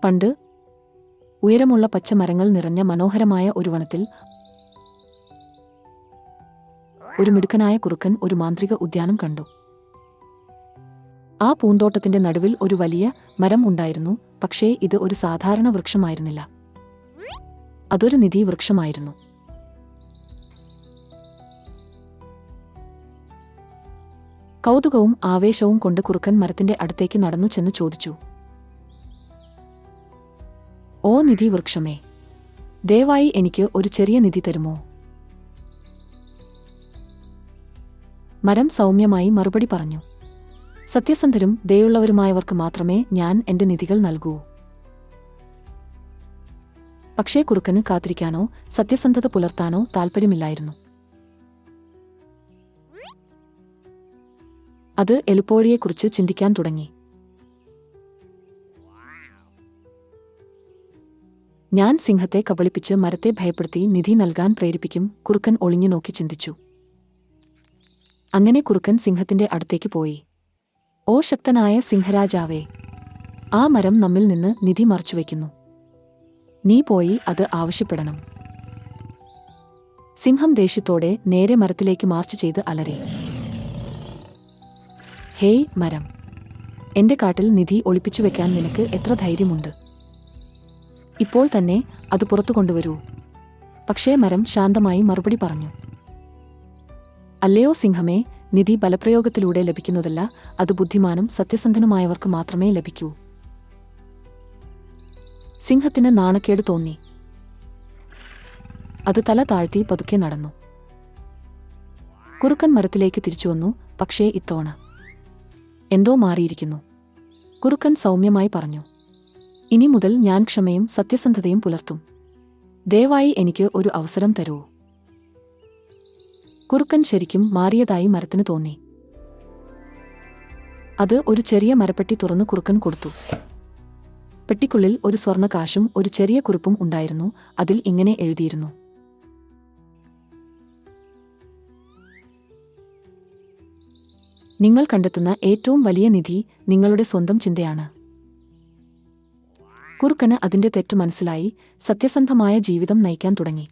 പണ്ട് ഉയരമുള്ള പച്ചമരങ്ങൾ നിറഞ്ഞ മനോഹരമായ ഒരു വനത്തിൽ ഒരു മിടുക്കനായ കുറുക്കൻ ഒരു മാന്ത്രിക ഉദ്യാനം കണ്ടു. ആ പൂന്തോട്ടത്തിന്റെ നടുവിൽ ഒരു വലിയ മരം ഉണ്ടായിരുന്നു. പക്ഷേ ഇത് ഒരു സാധാരണ വൃക്ഷമായിരുന്നില്ല. അതൊരു നിധി വൃക്ഷമായിരുന്നു. കൗതുകവും ആവേശവും കൊണ്ട് കുറുക്കൻ മരത്തിന്റെ അടുത്തേക്ക് നടന്നു ചെന്ന് ചോദിച്ചു, "ഓ നിധി വൃക്ഷമേ, ദയവായി എനിക്ക് ഒരു ചെറിയ നിധി തരുമോ?" മരം സൗമ്യമായി മറുപടി പറഞ്ഞു, "സത്യസന്ധരും ദയുള്ളവരുമായവർക്ക് മാത്രമേ ഞാൻ എന്റെ നിധികൾ നൽകൂ." പക്ഷേ കുറുക്കന് കാത്തിരിക്കാനോ സത്യസന്ധത പുലർത്താനോ താൽപ്പര്യമില്ലായിരുന്നു. അത് എലുപ്പോഴിയെക്കുറിച്ച് ചിന്തിക്കാൻ തുടങ്ങി. "ഞാൻ സിംഹത്തെ കബളിപ്പിച്ച് മരത്തെ ഭയപ്പെടുത്തി നിധി നൽകാൻ പ്രേരിപ്പിക്കും," കുറുക്കൻ ഒളിഞ്ഞു നോക്കി ചിന്തിച്ചു. അങ്ങനെ കുറുക്കൻ സിംഹത്തിന്റെ അടുത്തേക്ക് പോയി. "ഓ ശക്തനായ സിംഹരാജാവേ, ആ മരം നമ്മിൽ നിന്ന് നിധി മറച്ചുവെക്കുന്നു. നീ പോയി അത് ആവശ്യപ്പെടണം." സിംഹം ദേഷ്യത്തോടെ നേരെ മരത്തിലേക്ക് മാർച്ച് ചെയ്ത് അലറി, "ഹേയ് മരം, എന്റെ കാട്ടിൽ നിധി ഒളിപ്പിച്ചു വെക്കാൻ നിനക്ക് എത്ര ധൈര്യമുണ്ട്? ഇപ്പോൾ തന്നെ അത് പുറത്തു കൊണ്ടുവരൂ." പക്ഷേ മരം ശാന്തമായി മറുപടി പറഞ്ഞു, "അല്ലയോ സിംഹമേ, നിധി ബലപ്രയോഗത്തിലൂടെ ലഭിക്കുന്നതല്ല, അത് ബുദ്ധിമാനും സത്യസന്ധനുമായവർക്ക് മാത്രമേ ലഭിക്കൂ." സിംഹത്തിന് നാണക്കേട് തോന്നി. അത് തല താഴ്ത്തി പതുക്കെ നടന്നു. കുറുക്കൻ മരത്തിലേക്ക് തിരിച്ചുവന്നു. പക്ഷേ ഇത്തവണ എന്തോ മാറിയിരിക്കുന്നു. കുറുക്കൻ സൗമ്യമായി പറഞ്ഞു, "ഇനി മുതൽ ഞാൻ ക്ഷമയും സത്യസന്ധതയും പുലർത്തും. ദയവായി എനിക്ക് ഒരു അവസരം തരൂ." കുറുക്കൻ ശരിക്കും മാറിയതായി മരത്തിന് തോന്നി. അത് ഒരു ചെറിയ മരപ്പെട്ടി തുറന്ന് കുറുക്കൻ കൊടുത്തു. പെട്ടിക്കുള്ളിൽ ഒരു സ്വർണ്ണ കാശും ഒരു ചെറിയ കുറിപ്പും ഉണ്ടായിരുന്നു. അതിൽ ഇങ്ങനെ എഴുതിയിരുന്നു, "നിങ്ങൾ കണ്ടെത്തുന്ന ഏറ്റവും വലിയ നിധി നിങ്ങളുടെ സ്വന്തം ചിന്തയാണ്." കുറുക്കന് അതിന്റെ തെറ്റ് മനസ്സിലായി. സത്യസന്ധമായ ജീവിതം നയിക്കാൻ തുടങ്ങി.